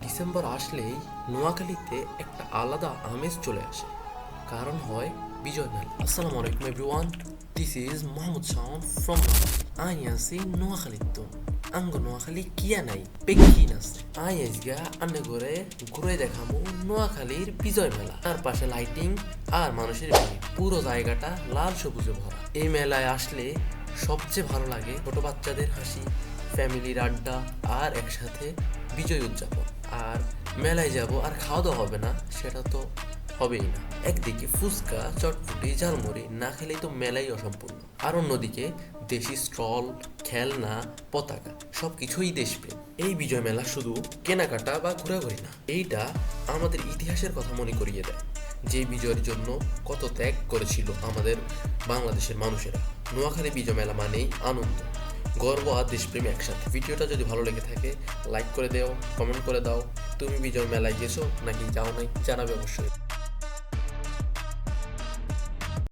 December আসলেই নোয়াখালীতে একটা আলাদা আমেজ চলে আসে, কারণ হয় বিজয় মেলা। আসসালামু আলাইকুম everyone, this is Mohammad Shaon from I আছি নোয়াখালীত। আঙ্গ নোয়াখালী কিয়া নাই পেকি আছে আই আজগা আন্নে করে ঘুরে দেখামু নোয়াখালীর বিজয় মেলা। তার পাশে লাইটিং আর মানুষের ভিড়, পুরো জায়গাটা লাল সবুজে ভরা। এই মেলায় আসলে সবচেয়ে ভালো লাগে ছোট বাচ্চাদের হাসি, ফ্যামিলির আড্ডা আর একসাথে বিজয় উদযাপন। আর মেলায় যাব আর খাওয়া দাওয়া হবে না সেটা তো হবেই না। একদিকে ফুচকা, চটপটি, ঝালমুড়ি না খেলেই তো মেলাই অসম্পূর্ণ। আর অন্যদিকে দেশি স্টল, খেলনা, পতাকা সবকিছুই দেশপ্রেম। এই বিজয় মেলা শুধু কেনাকাটা বা ঘোরাঘুরি না, এইটা আমাদের ইতিহাসের কথা মনে করিয়ে দেয়, যে বিজয়ের জন্য কত ত্যাগ করেছিল আমাদের বাংলাদেশের মানুষেরা। নোয়াখালী বিজয় মেলা মানেই আনন্দ, গর্ব আর দেশপ্রেম একসাথে। ভিডিওটা যদি ভালো লেগে থাকে লাইক করে দাও, কমেন্ট করে দাও। তুমি বিজয় মেলায় গেছো নাকি যাও নাই জানাবে অবশ্যই।